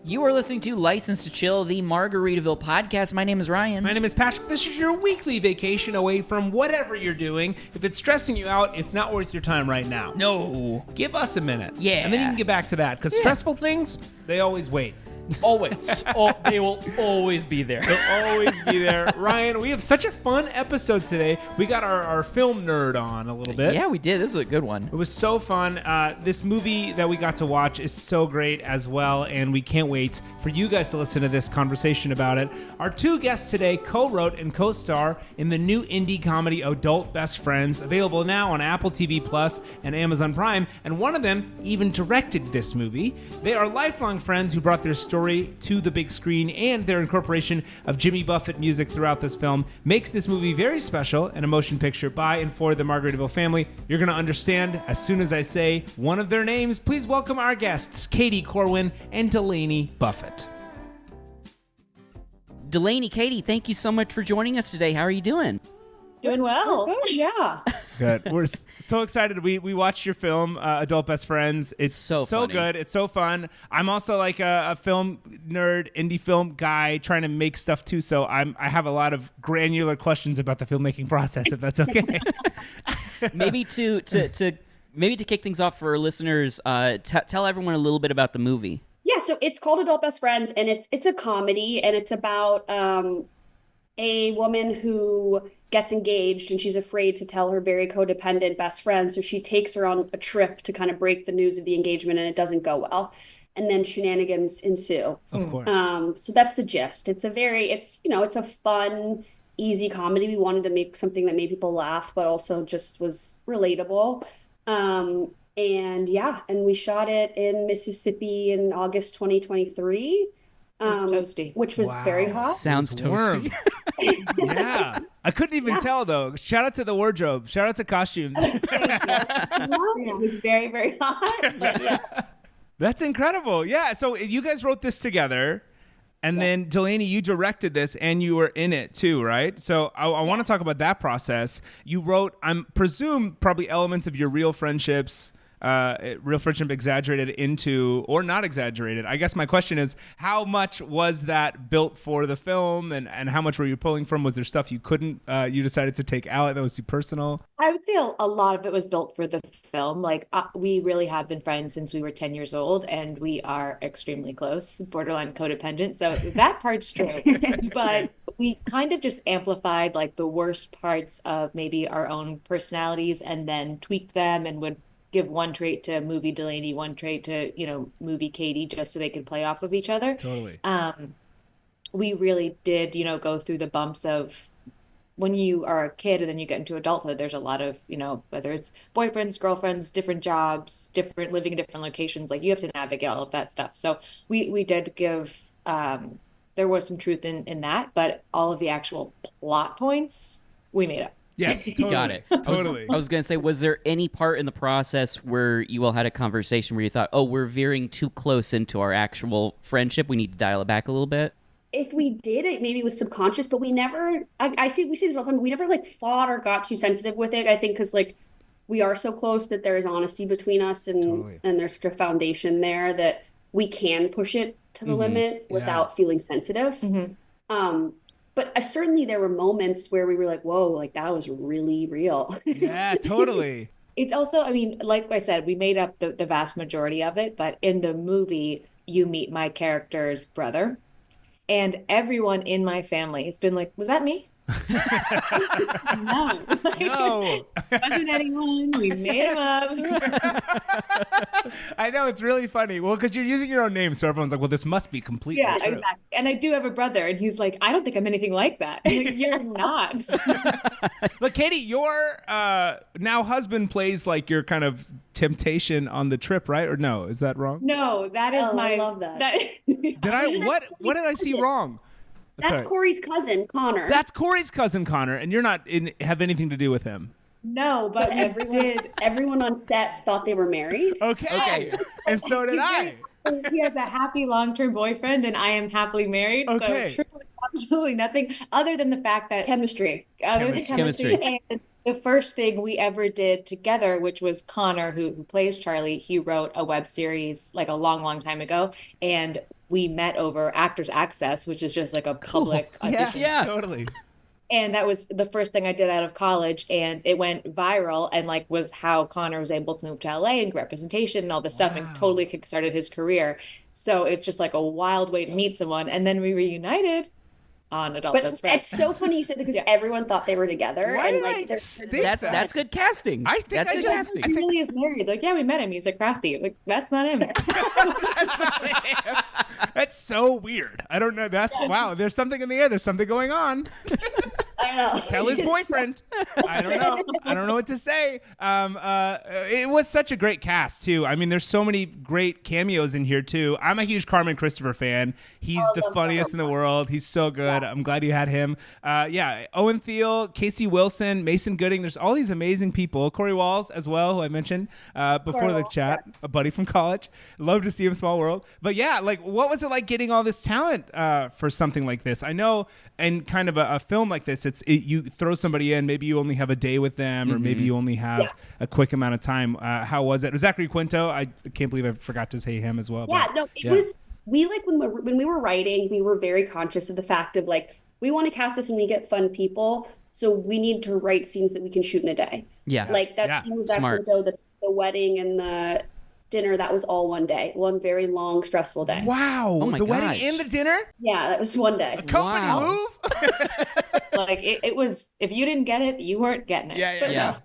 You are listening to License to Chill, the Margaritaville Podcast. My name is Ryan. My name is Patrick. This is your weekly vacation away from whatever you're doing. If it's stressing you out, it's not worth your time right now. No. Give us a minute. Yeah. And then you can get back to that, because stressful things, they always wait. Always. They will always be there. They'll always be there. Ryan, we have such a fun episode today. We got our film nerd on a little bit. Yeah, we did. This is a good one. It was so fun. This movie that we got to watch is so great as well, and we can't wait for you guys to listen to this conversation about it. Our two guests today co-wrote and co-star in the new indie comedy Adult Best Friends, available now on Apple TV Plus and Amazon Prime, and one of them even directed this movie. They are lifelong friends who brought their story to the big screen, and their incorporation of Jimmy Buffett music throughout this film makes this movie very special and a motion picture by and for the Margaritaville family. You're going to understand as soon as I say one of their names. Please welcome our guests, Katie Corwin and Delaney Buffett. Delaney, Katie, thank you so much for joining us today. How are you doing? Doing well. Good, yeah. Good. We're so excited. We watched your film, Adult Best Friends. It's so funny. good. It's so fun. I'm also like a film nerd, indie film guy trying to make stuff too. So I have a lot of granular questions about the filmmaking process, if that's okay. Maybe to kick things off for our listeners, tell everyone a little bit about the movie. Yeah, so it's called Adult Best Friends, and it's a comedy, and it's about a woman who gets engaged, and she's afraid to tell her very codependent best friend, so she takes her on a trip to kind of break the news of the engagement, and it doesn't go well. And then shenanigans ensue. Of course. So that's the gist. It's a fun, easy comedy. We wanted to make something that made people laugh, but also just was relatable. And we shot it in Mississippi in August 2023. Toasty. Which was very hot. Sounds toasty. Yeah. I couldn't even tell, though. Shout out to the wardrobe. Shout out to costumes. It was very, very hot. Yeah. That's incredible. Yeah. So you guys wrote this together. And then, Delaney, you directed this, and you were in it too, right? So I want to talk about that process. You wrote, I presume, probably elements of your real friendship exaggerated into, or not exaggerated. I guess my question is, how much was that built for the film, and how much were you pulling from? Was there stuff you couldn't, you decided to take out that was too personal? I would say a lot of it was built for the film. Like, we really have been friends since we were 10 years old, and we are extremely close, borderline codependent. So that part's true. But we kind of just amplified like the worst parts of maybe our own personalities, and then tweaked them, and would give one trait to movie Delaney, one trait to, movie Katie, just so they could play off of each other. Totally. We really did, go through the bumps of when you are a kid and then you get into adulthood. There's a lot of, whether it's boyfriends, girlfriends, different jobs, living in different locations, like you have to navigate all of that stuff. So we did give, there was some truth in that, but all of the actual plot points we made up. Yes, You got it. Totally. I was going to say, was there any part in the process where you all had a conversation where you thought, oh, we're veering too close into our actual friendship, we need to dial it back a little bit? If we did, it maybe was subconscious, but we never, we say this all the time, we never like fought or got too sensitive with it. I think because like we are so close that there is honesty between us, and there's such a foundation there that we can push it to the limit without feeling sensitive. But certainly there were moments where we were like, whoa, like that was really real. Yeah, totally. It's also, like I said, we made up the vast majority of it, but in the movie, you meet my character's brother, and everyone in my family has been like, was that me? No. No. Wasn't anyone. We made him up. I know, it's really funny. Well, because you're using your own name, so everyone's like, well, this must be completely true. Exactly. And I do have a brother, and he's like, I don't think I'm anything like that. I'm like, you're not. But Katie, your now husband plays like your kind of temptation on the trip, right? Or no, is that wrong? No, that is I love that. Did I? What did I see wrong? That's Sorry. Corey's cousin, Connor. That's Corey's cousin, Connor, and you're not have anything to do with him. No, but everyone on set thought they were married. Okay. And so did I. He has a happy long-term boyfriend, and I am happily married. Okay. So truly, absolutely nothing other than the fact that Chemistry. Chemistry. And the first thing we ever did together, which was Connor, who plays Charlie, he wrote a web series like a long, long time ago. And we met over Actors Access, which is just like a public audition. Yeah, totally. And that was the first thing I did out of college, and it went viral, and like was how Connor was able to move to LA and get representation and all this stuff, and totally kickstarted his career. So it's just like a wild way to meet someone. And then we reunited on Adult Best Friends. It's so funny you said that because everyone thought they were together. Why and did like that's good casting. I think that's good casting. He really is married. Like, yeah, we met him. He's a crafty. Like, that's not him. That's so weird. I don't know. That's wow. There's something in the air. There's something going on. I know. Tell his boyfriend. I don't know. I don't know what to say. It was such a great cast too. I mean, there's so many great cameos in here too. I'm a huge Carmen Christopher fan. He's the funniest in the world. He's so good. I'm glad you had him. Owen Thiel, Casey Wilson, Mason Gooding. There's all these amazing people. Corey Walls as well, who I mentioned before the chat. A buddy from college. Love to see him. Small world. But yeah, like, what was it like getting all this talent for something like this? I know, and kind of a film like this, you throw somebody in, maybe you only have a day with them, or maybe you only have a quick amount of time. How was it? Zachary Quinto, I can't believe I forgot to say him as well. Yeah, no, it was, we like when we were writing, we were very conscious of the fact of like, we want to cast this and we get fun people, so we need to write scenes that we can shoot in a day. Yeah. Like that scene with Zachary Quinto, that's the wedding and the dinner, that was all one day, one very long, stressful day. Wow. Oh my the gosh. wedding and the dinner? Yeah, that was one day. A company move? Like, it was, if you didn't get it, you weren't getting it. Yeah.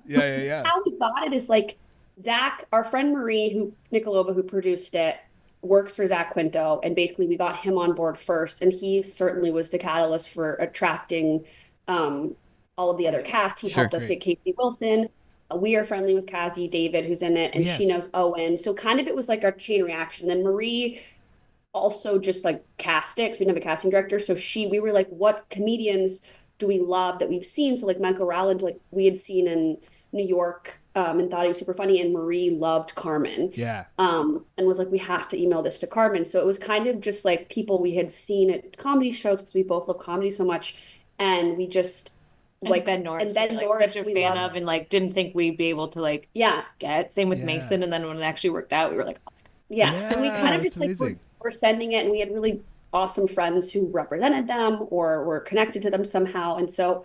How we got it is like, Zach, our friend Marie, Nikolova, who produced it, works for Zach Quinto, and basically we got him on board first, and he certainly was the catalyst for attracting all of the other cast. He helped us get Casey Wilson. We are friendly with Kazi David, who's in it, and she knows Owen. So kind of it was like a chain reaction. Then Marie also just like cast it, 'cause we didn't have a casting director. So we were like, what comedians do we love that we've seen? So like Michael Rowland, like we had seen in New York, and thought he was super funny, and Marie loved Carmen. Yeah. And was like, we have to email this to Carmen. So it was kind of just like people we had seen at comedy shows, because we both love comedy so much, and we just like Ben Norris, and Ben like, Norris, such a fan of, and like didn't think we'd be able to like get. Same with Mason, and then when it actually worked out, we were like, oh my God. So we kind of just like were sending it, and we had really awesome friends who represented them or were connected to them somehow, and so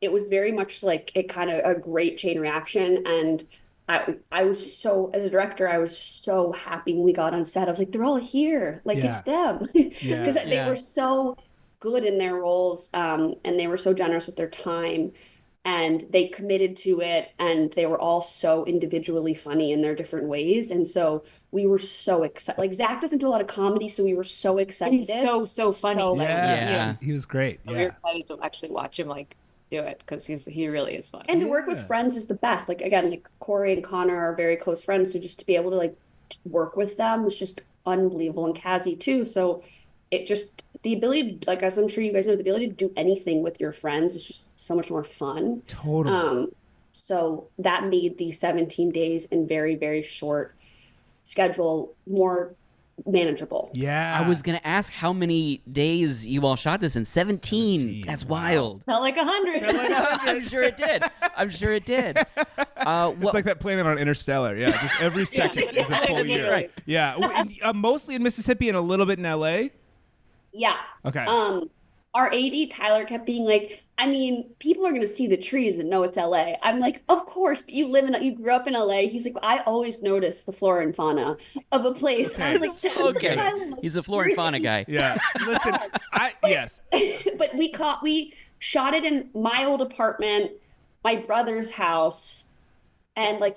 it was very much like it kind of a great chain reaction. And I was so, as a director, I was so happy when we got on set. I was like, they're all here, like it's them, because they were so good in their roles, and they were so generous with their time, and they committed to it, and they were all so individually funny in their different ways. And so we were so excited. Like, Zach doesn't do a lot of comedy, so we were so excited. He's so funny. He was great. We were excited to actually watch him like do it, because he really is fun. And to work with friends is the best. Like, again, like Corey and Connor are very close friends, so just to be able to like work with them was just unbelievable. And Kazi too. So it just, the ability, like, as I'm sure you guys know, the ability to do anything with your friends is just so much more fun. Totally. So that made the 17 days in very, very short schedule more manageable. I was gonna ask how many days you all shot this in. 17. That's wild. Felt like 100. I'm sure it did. It's like that planet on Interstellar. Yeah, just every second is a full year. Right. Yeah, mostly in Mississippi and a little bit in LA. Yeah. Okay. Our AD Tyler kept being like, I mean, people are going to see the trees and know it's LA. I'm like, of course, but you grew up in LA. He's like, I always notice the flora and fauna of a place. Okay. I was like, that's He's a flora and fauna guy. Yeah. Listen, yes. But we shot it in my old apartment, my brother's house, and like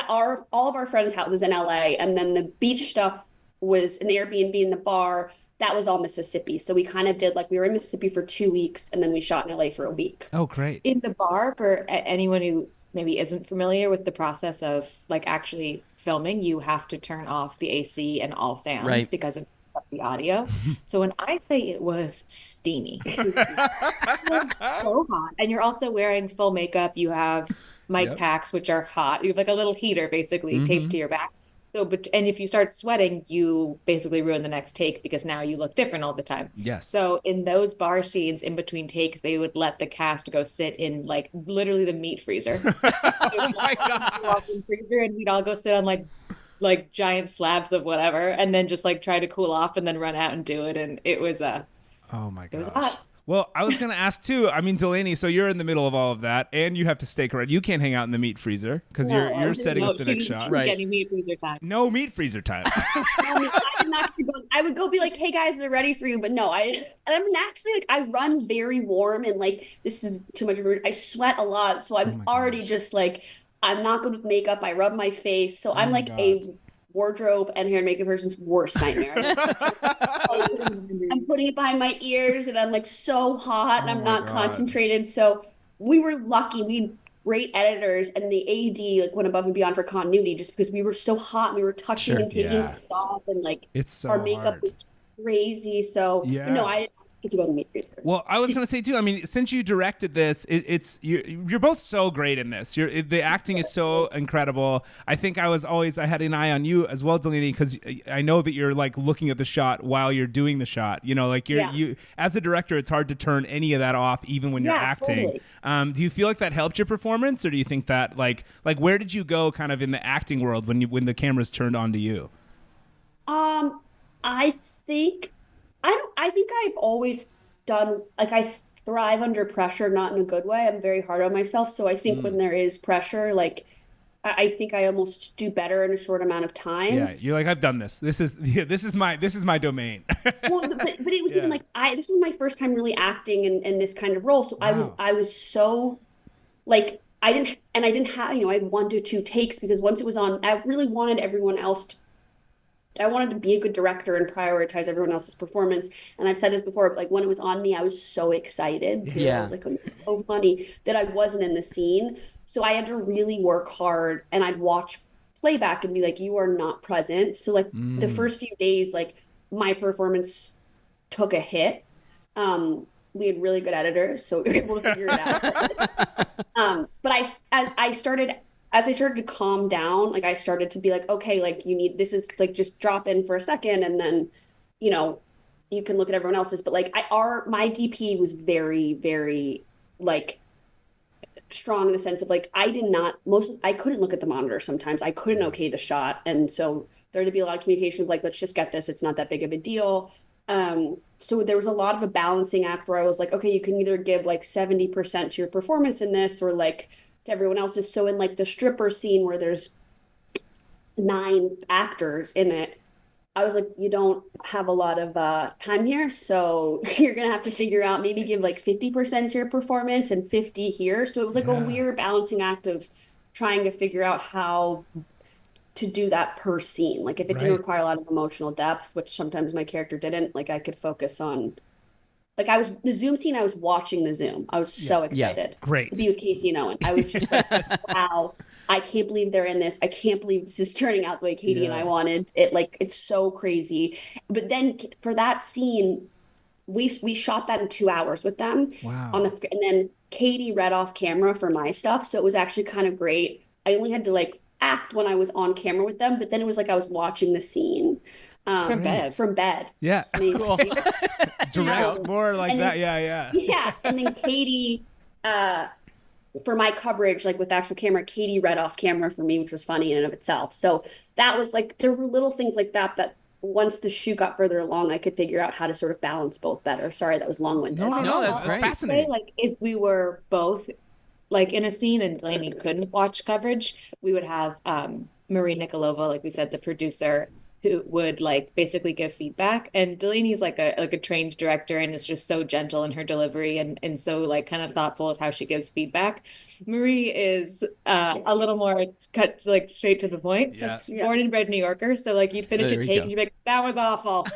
all of our friends' houses in LA. And then the beach stuff was in the Airbnb in the bar. That was all Mississippi. So we kind of did like, we were in Mississippi for 2 weeks, and then we shot in LA for a week. Oh, great. In the bar, for anyone who maybe isn't familiar with the process of like actually filming, you have to turn off the AC and all fans because of the audio. So when I say it was steamy, it was so hot. And you're also wearing full makeup. You have mic packs, which are hot. You have like a little heater basically taped to your back. So, and if you start sweating, you basically ruin the next take, because now you look different all the time. Yes. So in those bar scenes, in between takes, they would let the cast go sit in like literally the meat freezer. Oh my God. Walk-in freezer, and we'd all go sit on like like giant slabs of whatever, and then just like try to cool off and then run out and do it. And it was oh my it was gosh. hot. Well, I was going to ask too. I mean, Delaney, so you're in the middle of all of that, and you have to stay correct. You can't hang out in the meat freezer because you're setting up the next shot. Right. Any meat freezer time. No meat freezer time. I did not go. I would go be like, "Hey guys, they're ready for you," but no, and I'm naturally like I run very warm and like this is too much of a. I sweat a lot, so I'm already just like I'm not good with makeup. I rub my face, so I'm like a wardrobe and hair and makeup person's worst nightmare. I'm putting it behind my ears and I'm like so hot and I'm not concentrated. So we were lucky. We had great editors and the AD like went above and beyond for continuity just because we were so hot and we were touching and taking it off and like our makeup was crazy. So no, I didn't get to go to meat freezer. Well, I was going to say too, I mean, since you directed this, you're both so great in this. The acting is so incredible. I think I had an eye on you as well, Delaney, because I know that you're like looking at the shot while you're doing the shot. You know, like you as a director, it's hard to turn any of that off, even when you're acting. Totally. Do you feel like that helped your performance, or do you think that like where did you go kind of in the acting world when the cameras turned on to you? I think I've always done, like I thrive under pressure, not in a good way. I'm very hard on myself. So I think when there is pressure, like I think I almost do better in a short amount of time. Yeah, you're like, I've done this. This is my domain. Well, but it was even like this was my first time really acting in this kind of role. So I was so like I didn't have, I had 1 to 2 takes because once it was on, I really wanted everyone else I wanted to be a good director and prioritize everyone else's performance. And I've said this before, but like when it was on me, I was so excited too. I was like, oh, it's so funny that I wasn't in the scene. So I had to really work hard and I'd watch playback and be like, you are not present. So like the first few days, like my performance took a hit. We had really good editors, so we were able to figure it out. But as I started to calm down, like I started to be like, okay, like this is like just drop in for a second and then, you can look at everyone else's. But like my DP was very, very like strong in the sense of like I couldn't look at the monitor sometimes. I couldn't okay the shot. And so there had to be a lot of communication of like, let's just get this. It's not that big of a deal. So there was a lot of a balancing act where I was like, okay, you can either give like 70% to your performance in this or like to everyone else's. So in like the stripper scene where there's 9 actors in it, I was like, you don't have a lot of time here, so you're gonna have to figure out maybe give like 50% to your performance and 50 here. So it was like a weird balancing act of trying to figure out how to do that per scene. Like if it didn't require a lot of emotional depth, which sometimes my character didn't, like I could focus on. Like the Zoom scene, I was watching the Zoom. I was so excited to be with Casey and Owen. I was just like, wow, I can't believe they're in this. I can't believe this is turning out the way Katie and I wanted it. Like, it's so crazy. But then for that scene, we shot that in 2 hours with them. Wow. And then Katie read off camera for my stuff. So it was actually kind of great. I only had to like act when I was on camera with them, but then it was like I was watching the scene. From bed. Yeah. Cool. Direct, more like that. Yeah. And then Katie, for my coverage, like with the actual camera, Katie read off camera for me, which was funny in and of itself. So that was like, there were little things like that once the shoot got further along, I could figure out how to sort of balance both better. Sorry, that was long-winded. No, that's great. Fascinating. Like if we were both like in a scene and Delaney couldn't watch coverage, we would have Marie Nikolova, like we said, the producer, who would like basically give feedback. And Delaney's like a trained director and is just so gentle in her delivery and so like kind of thoughtful of how she gives feedback. Marie is a little more cut like straight to the point. Yeah. Born and bred New Yorker. So like you'd finish a take and you'd be like, that was awful.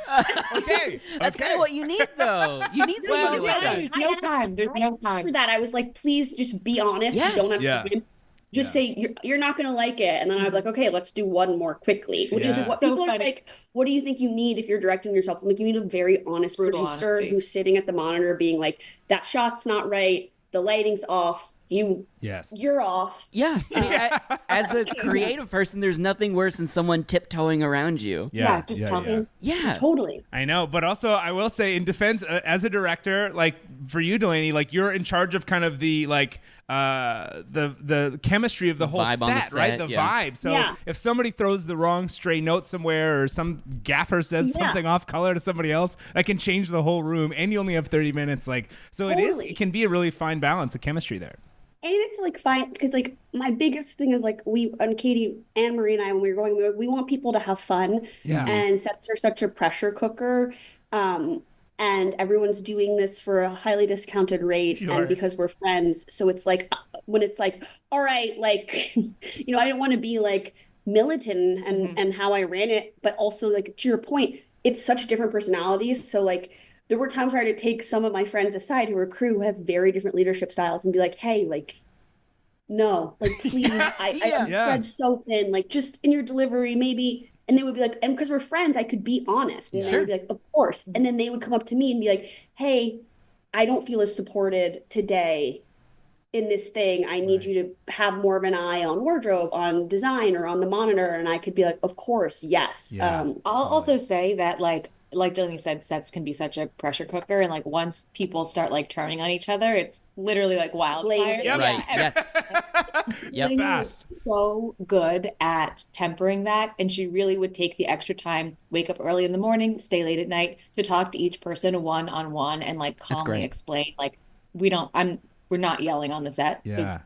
Okay. That's kind of what you need though. You need somebody like that. There's no time. There's no time. For that, I was like, please just be honest. Yes. You don't have to just say you're not going to like it, and then I'm like, okay, let's do one more quickly, which is what people are like. What do you think you need if you're directing yourself? Like, you need a very honest producer who's sitting at the monitor, being like, that shot's not right, the lighting's off, you're off. Yeah, I mean, as a creative person, there's nothing worse than someone tiptoeing around you. Just tell me. Yeah, totally. I know, but also I will say, in defense, as a director, like for you, Delaney, like you're in charge of kind of the like the chemistry of the whole vibe on the set, right? set, The yeah. vibe. So if somebody throws the wrong stray note somewhere, or some gaffer says something off color to somebody else, that can change the whole room. And you only have 30 minutes. Like, so it can be a really fine balance of chemistry there. And it's like fine because like my biggest thing is like Katie, Anne Marie, and I, when we were going, we want people to have fun. Yeah. And sets are such a pressure cooker. And everyone's doing this for a highly discounted rate, and because we're friends. So it's like when it's like, all right, like, I don't want to be like militant and how I ran it, but also like to your point, it's such different personalities. So like there were times where I had to take some of my friends aside who are crew who have very different leadership styles and be like, hey, like, no, like, please, I'm spread so thin, like just in your delivery, maybe. And they would be like, and because we're friends, I could be honest. And they would be like, of course. And then they would come up to me and be like, hey, I don't feel as supported today in this thing. I need you to have more of an eye on wardrobe, on design, or on the monitor. And I could be like, of course, yes. Yeah, I'll also say that like Delaney said, sets can be such a pressure cooker. And like once people start like turning on each other, it's literally like wildfire. Yep. Right. Yes. Delaney was so good at tempering that. And she really would take the extra time, wake up early in the morning, stay late at night to talk to each person one-on-one and like calmly explain, like, we're not yelling on the set. Yeah. So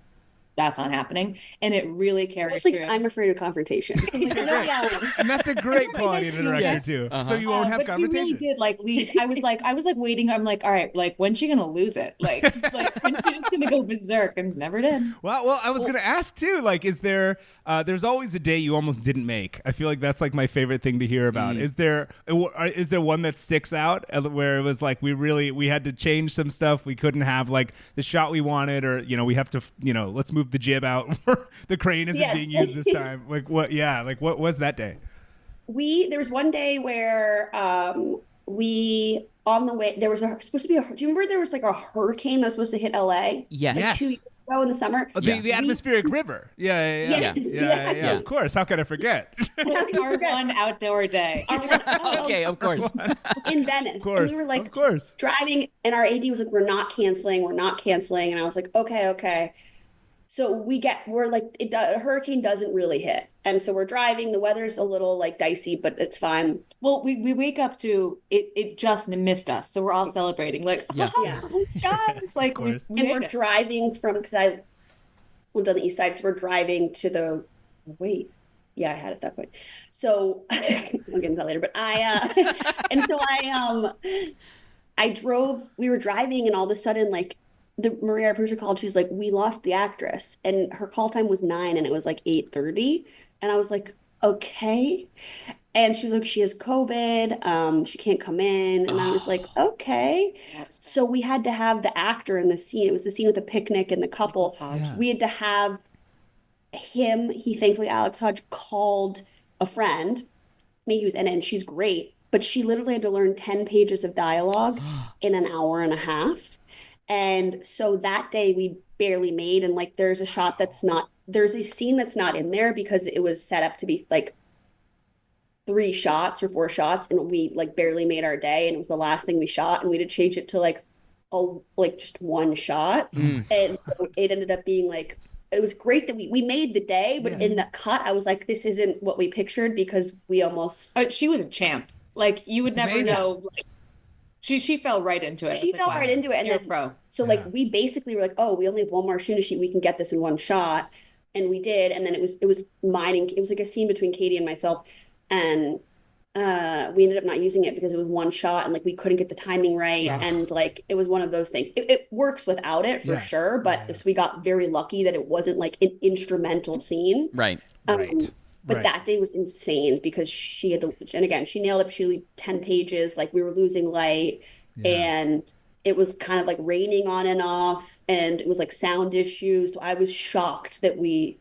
that's not happening. And it really carries through. through. I'm afraid of confrontation. So I'm like, no yelling. And that's a great quality in a director too. So you won't have confrontation. She really did like lead. I was like waiting. I'm like, all right, like when's she gonna lose it? Like when's she just gonna go berserk? And never did. Well, I was gonna ask too. Like, is there? There's always a day you almost didn't make. I feel like that's like my favorite thing to hear about. Is there one that sticks out where it was like we had to change some stuff, we couldn't have like the shot we wanted, or we have to let's move the jib out, the crane isn't being used this time. Like what? Yeah, like what was that day? There was one day where we on the way there was supposed to be do you remember there was like a hurricane that was supposed to hit LA? Yes. 2 years ago in the summer. The atmospheric river. Yeah. Of course. How could I forget? Our one outdoor day. Okay, of course. In Venice. Of course. And we were like of course. driving, and our AD was like, we're not canceling. And I was like, okay. So a hurricane doesn't really hit. And so we're driving, the weather's a little like dicey, but it's fine. Well, we wake up to it just missed us. So we're all celebrating like, guys, like we're driving from, because I lived on the east side. So we're driving to I had at that point. So I'll get into that later, but I drove, we were driving, and all of a sudden, like, Maria, our producer, called. She's like, we lost the actress, and her call time was 9 and it was like 8:30. And I was like, okay. And she was like, she has COVID. She can't come in. And I was like, okay. So we had to have the actor in the scene. It was the scene with the picnic and the couple. We had to have him. Thankfully, Alex Hodge called a friend. And she's great, but she literally had to learn 10 pages of dialogue in an hour and a half. And so that day we barely made, and like there's a scene that's not in there because it was set up to be like 3 shots or 4 shots, and we like barely made our day, and it was the last thing we shot, and we had to change it to like just 1 shot. And so it ended up being like, it was great that we made the day, but in the cut I was like, this isn't what we pictured, because we almost she was a champ. Like you would never know. Like, she fell right into it. She fell right into it, and then pro. So like we basically were like, oh, we only have 1 more shoot. We can get this in 1 shot, and we did. And then it was mine. It was like a scene between Katie and myself, and we ended up not using it because it was 1 shot, and like we couldn't get the timing right, and like it was one of those things. It works without it for sure, but so we got very lucky that it wasn't like an instrumental scene. Right. But that day was insane because she had to, and again, she nailed it. She only 10 pages, like we were losing light, and it was kind of like raining on and off, and it was like sound issues. So I was shocked that we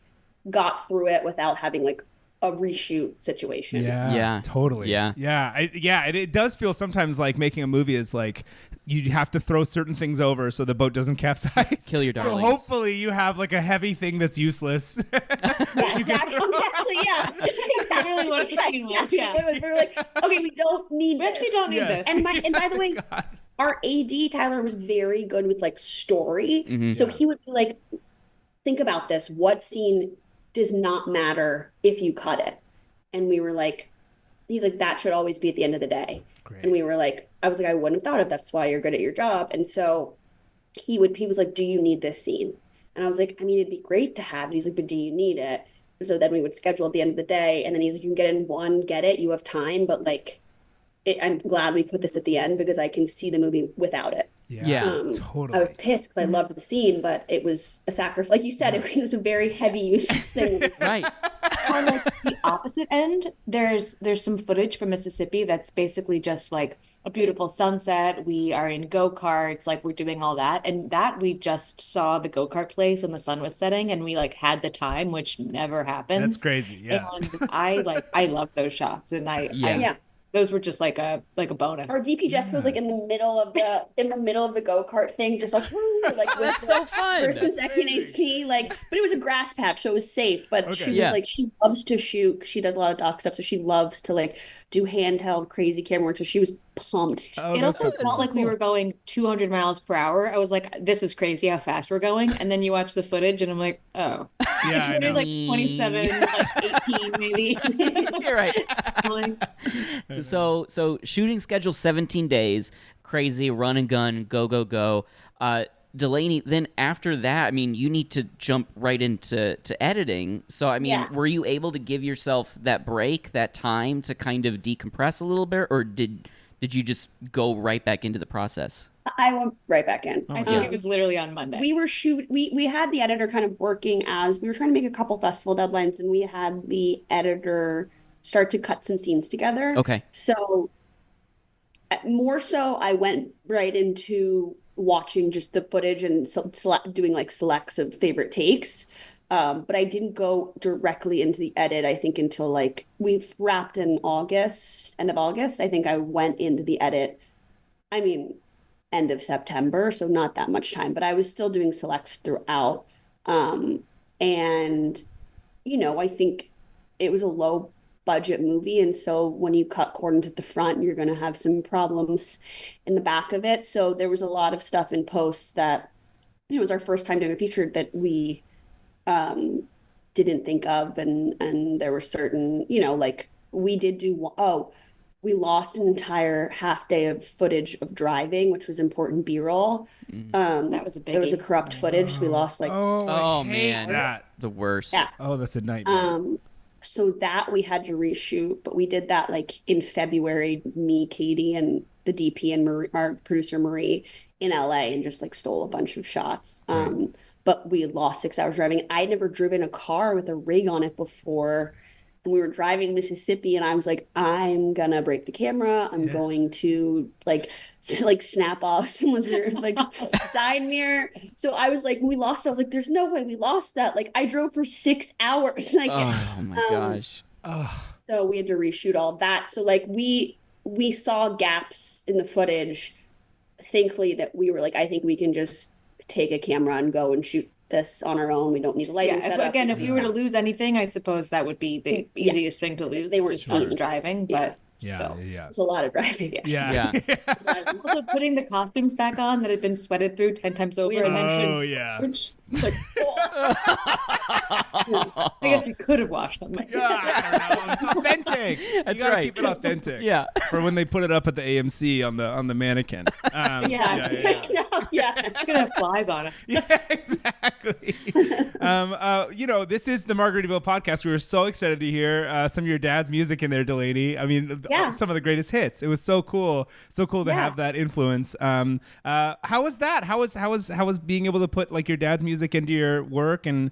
got through it without having like a reshoot situation. Yeah, totally. Yeah. It does feel sometimes like making a movie is like you have to throw certain things over so the boat doesn't capsize. Kill your darlings. So hopefully you have like a heavy thing that's useless. Exactly. Really what the scene was. We were like, okay, we don't need. We actually don't need this. And by the way, our AD Tyler was very good with like story. So he would be like, think about this. What scene does not matter if you cut it? And we were like, he's like, that should always be at the end of the day. Great. And we were like, I was like, I wouldn't have thought of that's why you're good at your job. And so he was like, do you need this scene? And I was like, I mean, it'd be great to have. And he's like, but do you need it? And so then we would schedule at the end of the day. And then he's like, you can get in one, get it. You have time. But like, I'm glad we put this at the end because I can see the movie without it. Yeah, totally. I was pissed because I loved the scene, but it was a sacrifice. Like you said, it was a very heavy use thing. right. On like the opposite end, there's some footage from Mississippi that's basically just like a beautiful sunset. We are in go-karts, like we're doing all that. And that we just saw the go-kart place and the sun was setting and we like had the time, which never happens. That's crazy. Yeah. And I love those shots. And those were just like a bonus. Our VP Jessica was like in the middle of the go-kart thing, just like, woo, like with That's so fun. first and second AC, like, but it was a grass patch, so it was safe. But she was Yeah. like, she loves to shoot. She does a lot of doc stuff, so she loves to like do handheld crazy camera work. So she was pumped. Oh, It that's also so felt cool. like we were going 200 miles per hour. I was like, this is crazy how fast we're going. And then you watch the footage and I'm like, oh. Yeah, I It's know. like 27, like 18 maybe. You're right. I'm like, So shooting schedule 17 days, crazy, run and gun, go. Delaney, then after that, I mean, you need to jump right into editing. So, I mean, were you able to give yourself that break, that time to kind of decompress a little bit, or did you just go right back into the process? I went right back in. I think it was literally on Monday. We had the editor kind of working as we were trying to make a couple festival deadlines, and we had the editor start to cut some scenes together. Okay. So more so, I went right into watching just the footage and doing like selects of favorite takes. But I didn't go directly into the edit, I think, until like we've wrapped in August, end of August. I think I went into the edit, I mean, end of September, so not that much time, but I was still doing selects throughout. And, I think it was a low budget movie. And so when you cut cordons at the front, you're going to have some problems in the back of it. So there was a lot of stuff in post that it was our first time doing a feature that we didn't think of. And there were certain, like we did do, we lost an entire half day of footage of driving, which was important B-roll. That was a big. There was a corrupt footage. So we lost like, Oh I hate man, that. the worst. Yeah. Oh, that's a nightmare. So that we had to reshoot, but we did that like in February, me, Katie, and the DP and Marie, our producer Marie in LA, and just like stole a bunch of shots. But we lost 6 hours driving. I'd never driven a car with a rig on it before. And we were driving Mississippi, and I was like, I'm gonna break the camera. I'm going to like snap off someone's rear, like side mirror. So I was like, we lost it. I was like, there's no way we lost that. Like I drove for 6 hours. Like, Oh my gosh. so we had to reshoot all of that. So like we saw gaps in the footage. Thankfully, that we were like, I think we can just take a camera and go and shoot this on our own. We don't need a lighting setup. Again, if you were to lose anything, I suppose that would be the easiest thing to lose. They weren't just us scenes. driving, but still. There's a lot of driving. Yeah. Also putting the costumes back on that had been sweated through 10 times over, and then it's like, I guess we could have washed them. I don't know. It's authentic. That's you gotta right. keep it authentic. Yeah. For when they put it up at the AMC on the mannequin. Yeah. It's gonna have flies on it. Yeah, exactly. This is the Margaritaville podcast. We were so excited to hear some of your dad's music in there, Delaney. I mean, some of the greatest hits. It was so cool to have that influence. How was that? How was being able to put like your dad's music into your work and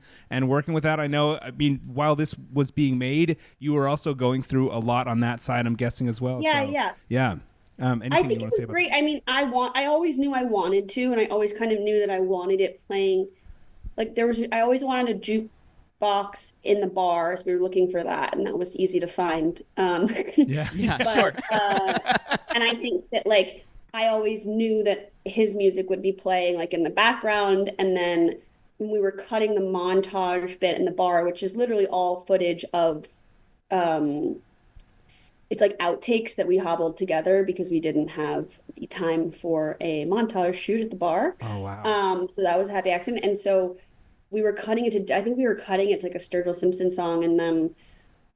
working with that? I mean, while this was being made, you were also going through a lot on that side, I'm guessing as well. Yeah. I think it was great. I mean, I always knew I wanted to, and I always kind of knew that I wanted it playing. Like I always wanted a jukebox in the bar, so we were looking for that, and that was easy to find. Sure. And I think that like I always knew that his music would be playing like in the background, and then when we were cutting the montage bit in the bar, which is literally all footage of it's like outtakes that we hobbled together because we didn't have the time for a montage shoot at the bar. Oh wow. So that was a happy accident. And so we were cutting it to, I think we were cutting it to like a Sturgill Simpson song, and then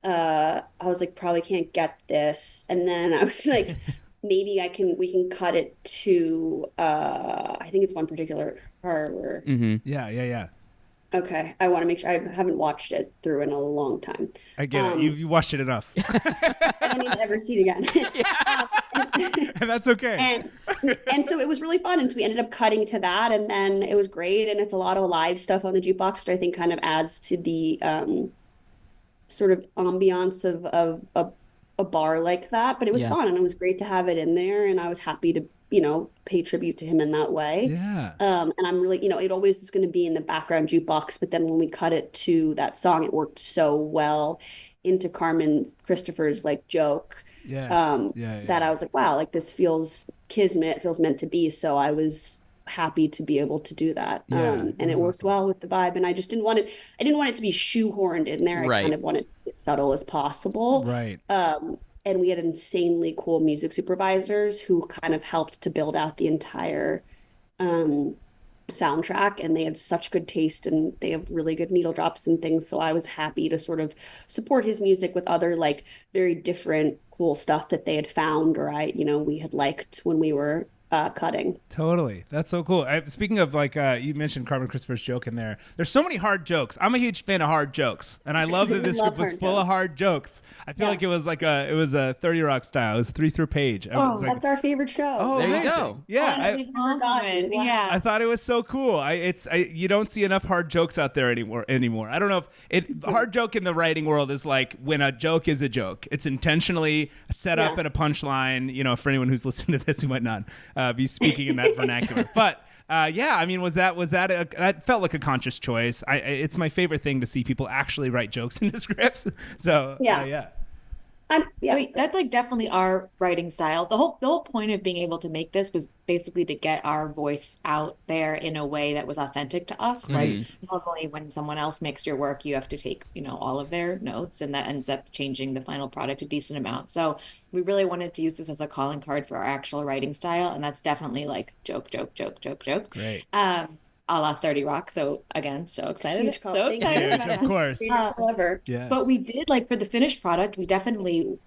I was like, probably can't get this. And then I was like, maybe we can cut it to I think it's one particular part where Yeah. okay, I want to make sure. I haven't watched it through in a long time. I get it. You watched it enough. I don't need to ever see it again. And that's okay. And so it was really fun. And so we ended up cutting to that, and then it was great. And it's a lot of live stuff on the jukebox, which I think kind of adds to the sort of ambiance of a bar like that. But it was fun, and it was great to have it in there. And I was happy to, pay tribute to him in that way. Yeah. And I'm really, it always was going to be in the background jukebox, but then when we cut it to that song, it worked so well into Carmen Christopher's like joke. Yes. That I was like, wow, like this feels kismet, feels meant to be. So I was happy to be able to do that. And it worked well with the vibe. And I just didn't want it to be shoehorned in there. I kind of wanted it to be as subtle as possible. Right. And we had insanely cool music supervisors who kind of helped to build out the entire soundtrack, and they had such good taste, and they have really good needle drops and things. So I was happy to sort of support his music with other like very different cool stuff that they had found, or we had liked when we were cutting. Totally. That's so cool. Speaking of like, you mentioned Carmen Christopher's joke in there. There's so many hard jokes. I'm a huge fan of hard jokes, and I love that this script was full of hard jokes. I feel like it was like a 30 Rock style. It was 3 through page. That's our favorite show. Oh, there amazing. you go. Yeah. I thought it was so cool. You don't see enough hard jokes out there anymore. I don't know if hard joke in the writing world is like when a joke is a joke. It's intentionally set up and a punchline. For anyone who's listening to this who might not be speaking in that vernacular. But that felt like a conscious choice. It's my favorite thing to see people actually write jokes into scripts. So I mean, that's like definitely our writing style. The whole point of being able to make this was basically to get our voice out there in a way that was authentic to us. Mm-hmm. Like normally when someone else makes your work, you have to take, all of their notes, and that ends up changing the final product a decent amount. So we really wanted to use this as a calling card for our actual writing style. And that's definitely like joke. Great. A la 30 Rock. So again, so excited. Huge So excited about of it. course. Clever. Yes. But we did, like, for the finished product, we definitely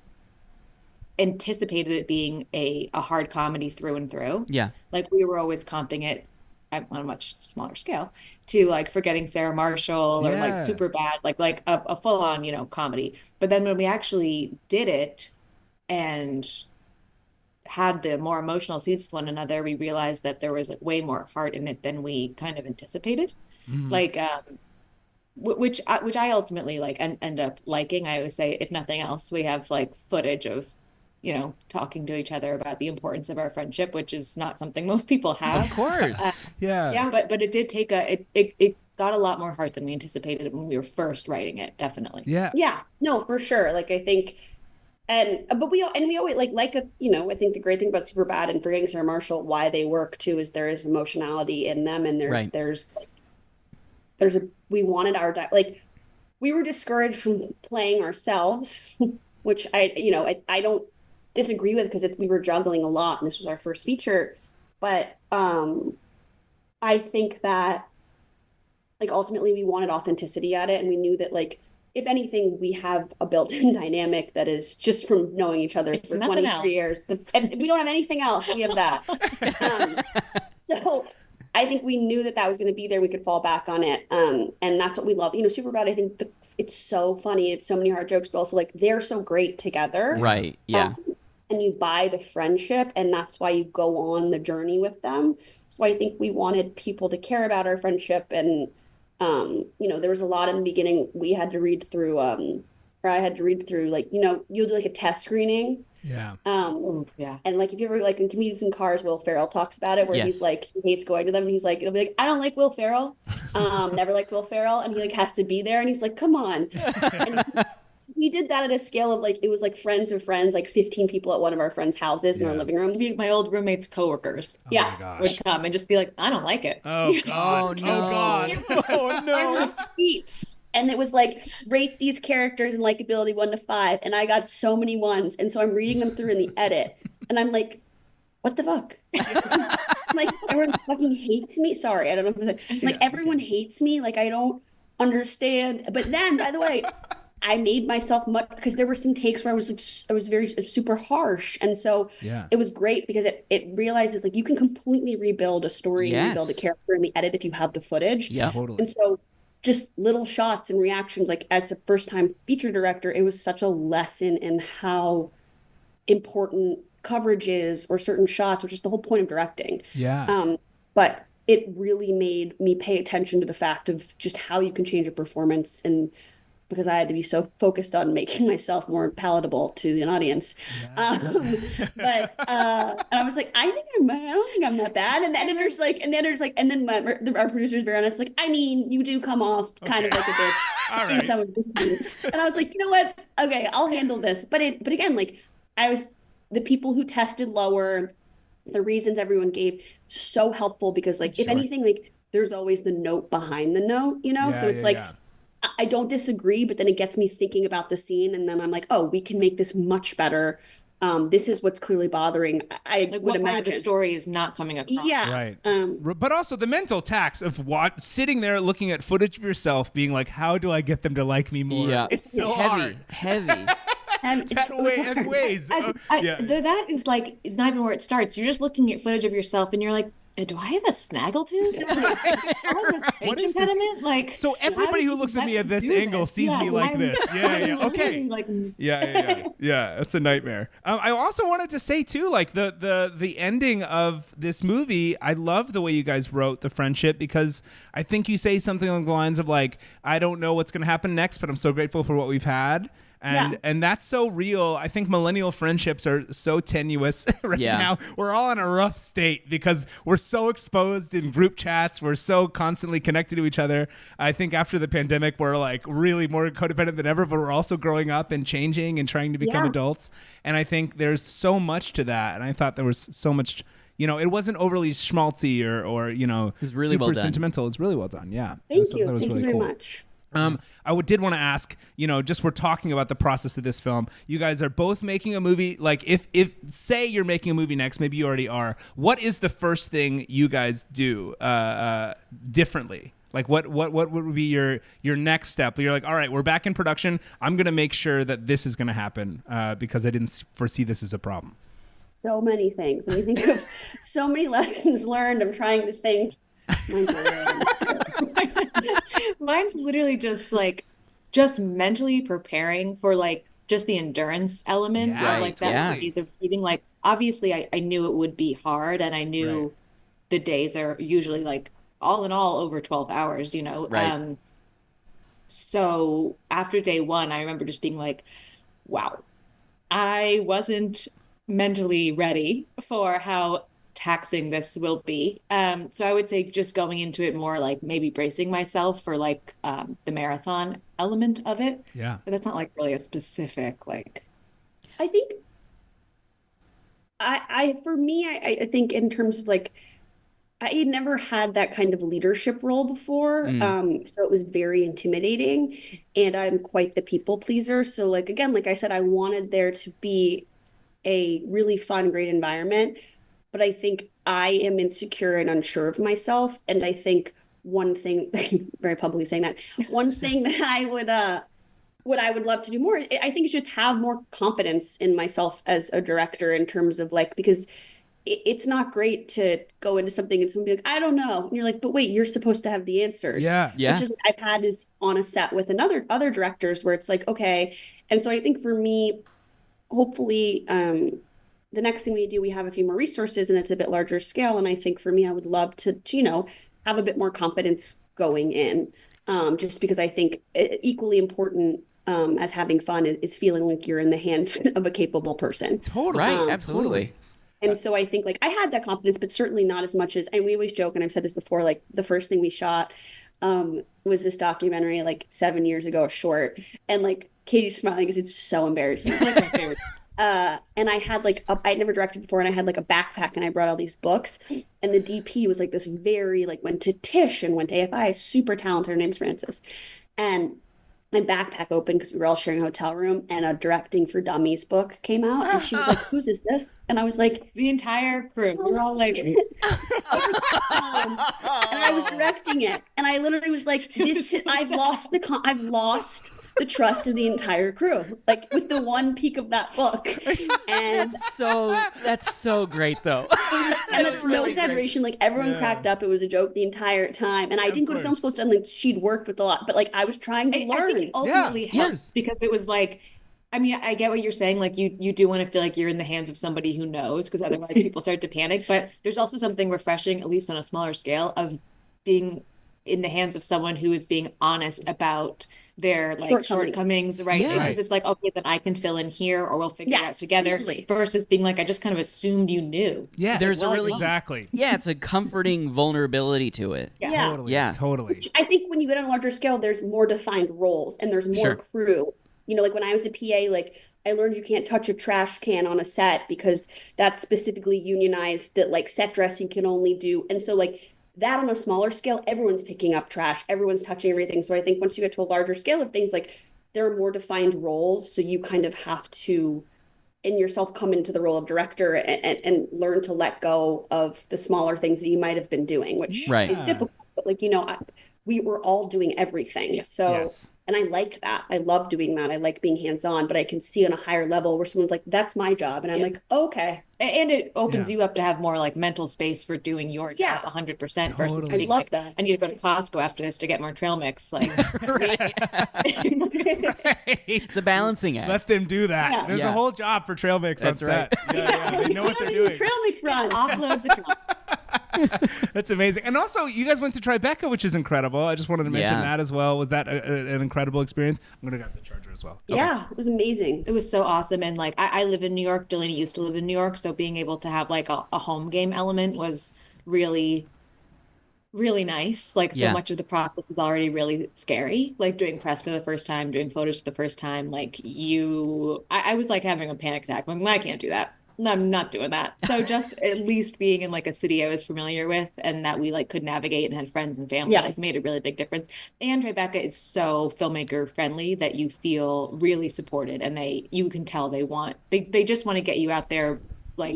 anticipated it being a hard comedy through and through. Yeah. Like, we were always comping it on a much smaller scale to like Forgetting Sarah Marshall or like Superbad, like a full-on, comedy. But then when we actually did it and had the more emotional scenes with one another, we realized that there was like way more heart in it than we kind of anticipated. Mm-hmm. Like, which I ultimately like end up liking. I always say, if nothing else, we have like footage of, talking to each other about the importance of our friendship, which is not something most people have. Of course. Yeah. But it did take it got a lot more heart than we anticipated when we were first writing it. Definitely. Yeah. Yeah. No, for sure. Like, I think, but we always I think the great thing about Superbad and Forgetting Sarah Marshall, why they work too, is there is emotionality in them, and we wanted we were discouraged from playing ourselves, which I don't disagree with, because we were juggling a lot and this was our first feature. But I think that like ultimately we wanted authenticity at it, and we knew that like, if anything, we have a built-in dynamic that is just from knowing each other for 23 years. And we don't have anything else. We have that. So I think we knew that was going to be there. We could fall back on it. And that's what we love. Superbad, I think it's so funny. It's so many hard jokes, but also like they're so great together. Right. Yeah. And you buy the friendship, and that's why you go on the journey with them. So I think we wanted people to care about our friendship, and there was a lot in the beginning we had to read through, or I had to read through, like, you'll do like a test screening. Yeah. And like, if you ever like in Comedians in Cars, Will Ferrell talks about it, where he's like, he hates going to them, and he's like, it'll be like, I don't like Will Ferrell. Never liked Will Ferrell. And he like has to be there, and he's like, come on. And we did that at a scale of like, it was like friends of friends, like 15 people at one of our friends' houses in our living room. My old roommate's coworkers My gosh. would come and just be like, I don't like it. Oh God. Oh, no. Oh God. Oh no. And tweets. And it was like, rate these characters in likability 1 to 5. And I got so many ones. And so I'm reading them through in the edit. And I'm like, what the fuck? like everyone fucking hates me. Sorry, I don't know. Like everyone hates me. Like I don't understand. But then, by the way, I made myself much because there were some takes where I was like, I was very super harsh, and so it was great because it realizes like you can completely rebuild a story and rebuild a character in the edit if you have the footage. Yeah, totally. And so just little shots and reactions, like as a first time feature director, it was such a lesson in how important coverage is or certain shots, which is the whole point of directing. Yeah. But it really made me pay attention to the fact of just how you can change a performance, and because I had to be so focused on making myself more palatable to an audience. Yeah. And I was like, I don't think I'm that bad. And the editor's like, and then our producer's very honest, like, I mean, you do come off kind of like a bitch in some of the scenes. And I was like, you know what? Okay, I'll handle this. But again, like the people who tested lower, the reasons everyone gave, so helpful because like, if anything, like there's always the note behind the note, you know? So it's I don't disagree, but then it gets me thinking about the scene, and then I'm like, oh, we can make this much better. This is what's clearly bothering. I like would imagine the story is not coming across. Yeah, right. But also the mental tax of sitting there looking at footage of yourself, being like, how do I get them to like me more? Yeah, it's so hard. Heavy. And it weighs. That is like not even where it starts. You're just looking at footage of yourself, and you're like, do I have a snaggletooth? What is impediment? this? Like, so everybody who looks at me at this angle sees me like this. Yeah. Okay. Yeah. It's a nightmare. I also wanted to say too, like the ending of this movie. I love the way you guys wrote the friendship, because I think you say something along the lines of like, I don't know what's going to happen next, but I'm so grateful for what we've had. And that's so real. I think millennial friendships are so tenuous right now. We're all in a rough state because we're so exposed in group chats. We're so constantly connected to each other. I think after the pandemic, we're like really more codependent than ever, but we're also growing up and changing and trying to become adults. And I think there's so much to that. And I thought there was so much, it wasn't overly schmaltzy or it was really super well done. sentimental. It was really well done. Yeah. Thank you. That was Thank really you very cool. much. I did want to ask, just we're talking about the process of this film. You guys are both making a movie. Like if say you're making a movie next, maybe you already are. What is the first thing you guys do differently? Like what would be your next step? You're like, all right, we're back in production. I'm going to make sure that this is going to happen because I didn't foresee this as a problem. So many things. Let me think of so many lessons learned. I'm trying to think. Mine's literally just mentally preparing for like just the endurance element of like that piece of eating. Like obviously I knew it would be hard, and I knew the days are usually like all in all over 12 hours, Right. So after day one, I remember just being like, wow, I wasn't mentally ready for how taxing this will be. So I would say just going into it more like maybe bracing myself for like the marathon element of it. Yeah. But that's not like really a specific like. I think for me, I think in terms of like, I had never had that kind of leadership role before. So it was very intimidating, and I'm quite the people pleaser. So like, again, like I said, I wanted there to be a really fun, great environment. But I think I am insecure and unsure of myself. And I think one thing, very publicly saying that, one thing that I would, what I would love to do more, I think is just have more confidence in myself as a director in terms of like, because it's not great to go into something and someone be like, I don't know. And you're like, but wait, you're supposed to have the answers. Yeah. Which is I've had is on a set with other directors where it's like, okay. And so I think for me, hopefully, the next thing we do, we have a few more resources and it's a bit larger scale. And I think for me, I would love to have a bit more confidence going in, just because I think equally important as having fun is feeling like you're in the hands of a capable person. Totally. Right. Absolutely. And so I think like I had that confidence, but certainly not as much as, and we always joke, and I've said this before, like the first thing we shot was this documentary like 7 years ago, a short. And like Katie's smiling because it's so embarrassing. It's like my favorite. And I had like I'd never directed before, and I had like a backpack, and I brought all these books, and the DP was like this very like went to Tisch and went to AFI, super talented. Her name's Frances, and my backpack open because we were all sharing a hotel room, and a Directing for Dummies book came out, and she was like, "Whose is this?" And I was like, The entire crew. We're all like, and I was directing it, and I literally was like, I've lost the trust of the entire crew, like with the one peek of that book." And That's so great, though. and that's no exaggeration. Like, everyone cracked up. It was a joke the entire time. And I didn't go to film school, so like she'd worked with a lot, but like I was trying to learn. I think it ultimately helps because it was like, I mean, I get what you're saying. Like, you do want to feel like you're in the hands of somebody who knows, because otherwise people start to panic. But there's also something refreshing, at least on a smaller scale, of being in the hands of someone who is being honest about their like shortcomings, right? Because it's like, okay, then I can fill in here, or we'll figure it out together. Totally. Versus being like, I just kind of assumed you knew. Yeah, there's a really exactly. Yeah, it's a comforting vulnerability to it. Yeah, totally. Yeah, totally. Which I think when you get on a larger scale, there's more defined roles and there's more crew. You know, like when I was a PA, like I learned you can't touch a trash can on a set because that's specifically unionized, that like set dressing can only do. And so like that on a smaller scale, everyone's picking up trash, everyone's touching everything. So I think once you get to a larger scale of things, like there are more defined roles. So you kind of have to in yourself come into the role of director and learn to let go of the smaller things that you might have been doing, which is difficult. But like, you know, we were all doing everything. So and I like that. I love doing that. I like being hands-on, but I can see on a higher level where someone's like, that's my job. And I'm like, okay. And it opens you up to have more like mental space for doing your job 100% versus I love that. I need to go to Costco after this to get more trail mix. Like, It's a balancing act. Let them do that. Yeah. There's a whole job for trail mix on set. They know what they're doing. Trail mix run. Offload the trail. That's amazing. And also, you guys went to Tribeca, which is incredible. I just wanted to mention that as well. Was that an incredible experience? I'm going to grab the charger as well. Yeah, it was amazing. It was so awesome. And like, I live in New York. Delaney used to live in New York. So being able to have like a home game element was really, really nice. Like so much of the process is already really scary. Like doing press for the first time, doing photos for the first time. Like I was like having a panic attack. I'm like, I can't do that. No, I'm not doing that. So just at least being in like a city I was familiar with and that we like could navigate and had friends and family like made a really big difference. And Tribeca is so filmmaker friendly that you feel really supported, and you can tell they just want to get you out there like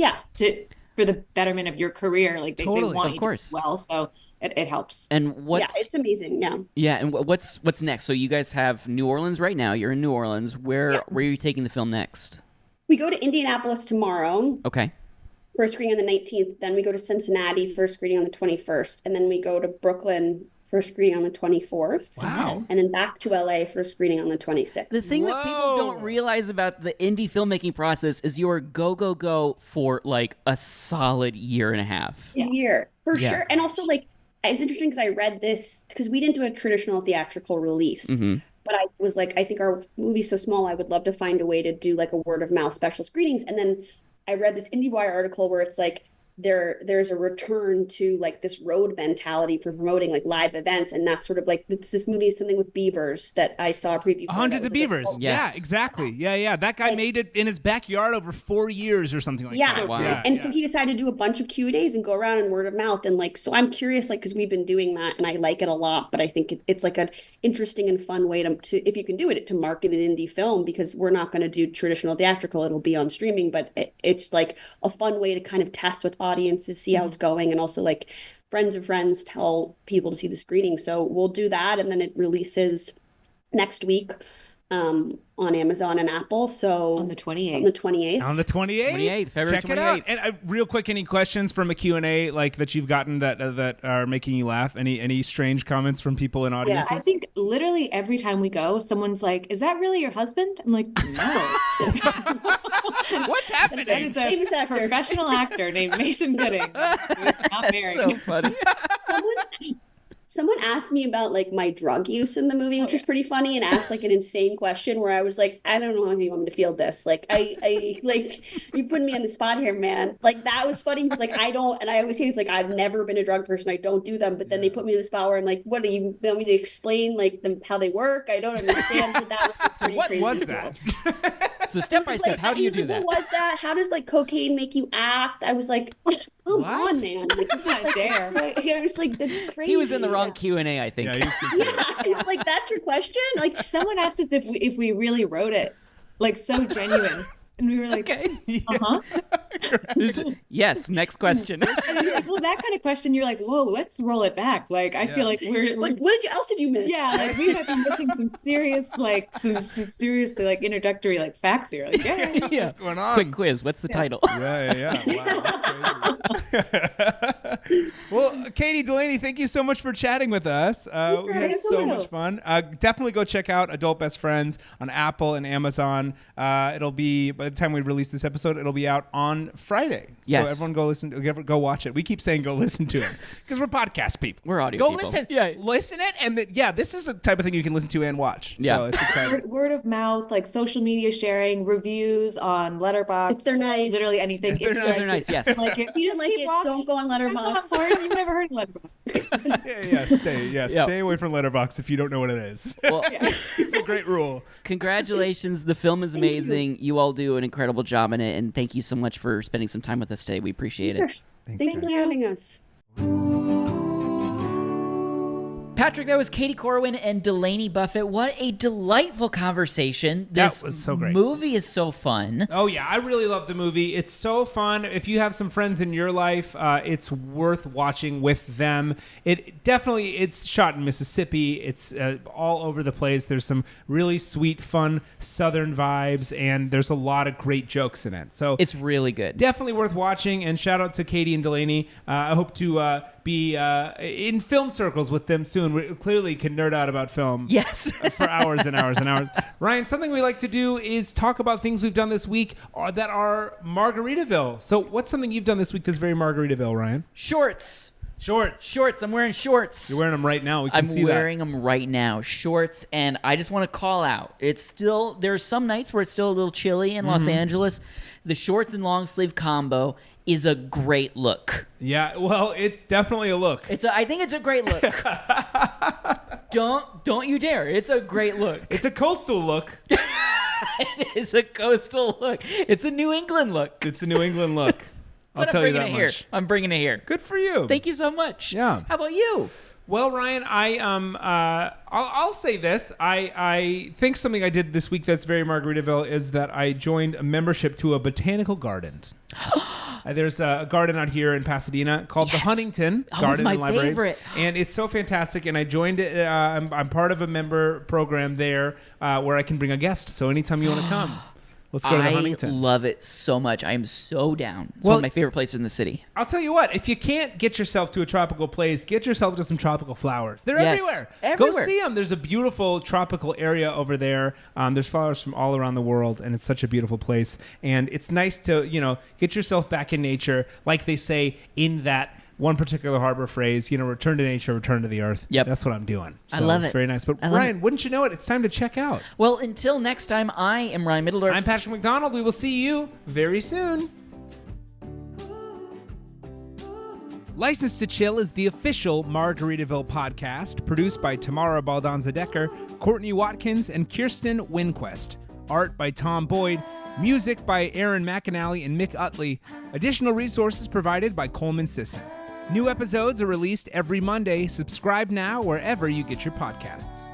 for the betterment of your career. Like they want you to do well. So it helps. And it's amazing. Yeah. And what's next? So you guys have New Orleans right now. You're in New Orleans. Where are you taking the film next? We go to Indianapolis tomorrow. Okay. First screening on the 19th. Then we go to Cincinnati, first screening on the 21st. And then we go to Brooklyn, first screening on the 24th. Wow. And then back to LA, first screening on the 26th. The thing that people don't realize about the indie filmmaking process is you're go for like a solid year and a half. A year, for sure. And also like, it's interesting because I read this, because we didn't do a traditional theatrical release. Mm-hmm. But I was like, I think our movie's so small, I would love to find a way to do like a word of mouth special screenings. And then I read this IndieWire article where it's like, there's a return to like this road mentality for promoting like live events, and that's sort of like this movie is something with beavers that I saw a preview for. Hundreds of beavers. Yeah, exactly. Yeah. That guy made it in his backyard over 4 years or something like that. Wow. And so he decided to do a bunch of Q&As and go around and word of mouth, and like, so I'm curious, like, because we've been doing that and I like it a lot, but I think it's like an interesting and fun way to if you can do it, to market an indie film, because we're not going to do traditional theatrical, it'll be on streaming, but it's like a fun way to kind of test with audiences, see how it's going, and also like friends of friends tell people to see the screening. So we'll do that, and then it releases next week on Amazon and Apple. So on the 28th. On the 28th. February 28th. Check it out. And real quick, any questions from a Q&A like that you've gotten that are making you laugh? Any strange comments from people in audiences? I think literally every time we go, someo's like, "Is that really your husband?" I'm like, "No." What's happening? And it's a professional actor named Mason Gooding. Not married. So funny. Someone asked me about like my drug use in the movie, which is pretty funny, and asked like an insane question where I was like, I don't know how you want me to field this. Like, I like, you put me on the spot here, man. Like, that was funny because like I don't, and I always say it's like I've never been a drug person. I don't do them, but then they put me in the spot where I'm like, what do you want me to explain like how they work? I don't understand. But that was so what was that? So step by step, how do you do that? What was that? How does like cocaine make you act? I was like, come on, man. Like, this is like, dare. I was like, that's crazy. He was in the wrong Q&A, I think. Yeah, he was confused. It's like, that's your question? Like, Someone asked us if we really wrote it, like so genuine, and we were like, Okay. uh-huh. Yes, next question. And you're like, well, that kind of question, you're like, whoa, let's roll it back. Like, I feel like we're like, what else did you miss? yeah, like we might be missing some serious introductory like facts here. Like, yeah. Yeah. What's going on? Quick quiz. What's the title? Yeah. Wow, that's crazy. Well, Katie, Delaney, thank you so much for chatting with us. We had so much fun. Definitely go check out Adult Best Friends on Apple and Amazon. It'll be, by the time we release this episode, it'll be out on Friday. Yes. So everyone go watch it. We keep saying go listen to it because we're podcast people. We're audio go people. Listen. Yeah. Listen it. And this is a type of thing you can listen to and watch. Yeah. So it's exciting. Word of mouth, like social media sharing, reviews on Letterboxd. If they're nice. Literally anything. If they're They're nice, yes. Like it. If you didn't like it, don't go on Letterboxd. You've never heard of Letterboxd. Stay away from Letterboxd if you don't know what it is. Well, It's a great rule. congratulations. The film is amazing. You all do an incredible job in it, and thank you so much for spending some time with us today. We appreciate it. Thank you for having us. Patrick, that was Katie Corwin and Delaney Buffett. What a delightful conversation. This That was so great. movie is so fun. Oh, yeah. I really love the movie. It's so fun. If you have some friends in your life, it's worth watching with them. It's shot in Mississippi. It's all over the place. There's some really sweet, fun Southern vibes, and there's a lot of great jokes in it. So It's really good. definitely worth watching. And shout out to Katie and Delaney. I hope to be in film circles with them soon. We clearly can nerd out about film. Yes. For hours and hours and hours. Ryan, something we like to do is talk about things we've done this week that are Margaritaville. So what's something you've done this week that's very Margaritaville, Ryan? Shorts. Shorts. I'm wearing shorts. You're wearing them right now. We can I'm see wearing them right now. Shorts, and I just want to call out. There are some nights where it's still a little chilly in Los Angeles. The shorts and long sleeve combo is a great look. Yeah, well, it's definitely a look. I think it's a great look. Don't you dare. It's a great look. It's a coastal look. It is a coastal look. It's a New England look. It's a New England look. I'll But tell you that I'm bringing it much. here. I'm bringing it here. Good for you. Thank you so much. Yeah. How about you? Well, Ryan, I'll say this. I think something I did this week that's very Margaritaville is that I joined a membership to a botanical garden. There's a garden out here in Pasadena called the Yes. Huntington Oh, Garden it's my and Library. favorite. And it's so fantastic. And I joined it. I'm part of a member program there where I can bring a guest. So anytime you want to come, let's go to the I Huntington. love it so much. I am so down. It's Well- one of my favorite places in the city. I'll tell you what, if you can't get yourself to a tropical place, get yourself to some tropical flowers. They're Yes, everywhere. everywhere. Go see them. There's a beautiful tropical area over there. There's flowers from all around the world, and it's such a beautiful place. And it's nice to, get yourself back in nature, like they say in that one particular harbor phrase, return to nature, return to the earth. Yep. That's what I'm doing. I love It's it. very nice. But I love Ryan, wouldn't you know it? It's time to check out. Well, until next time, I am Ryan Middledorf. I'm Patrick McDonald. We will see you very soon. License to Chill is the official Margaritaville podcast, produced by Tamara Baldanza-Decker, Courtney Watkins, and Kirsten Winquest. Art by Tom Boyd. Music by Aaron McAnally and Mick Utley. Additional resources provided by Coleman Sisson. New episodes are released every Monday. Subscribe now wherever you get your podcasts.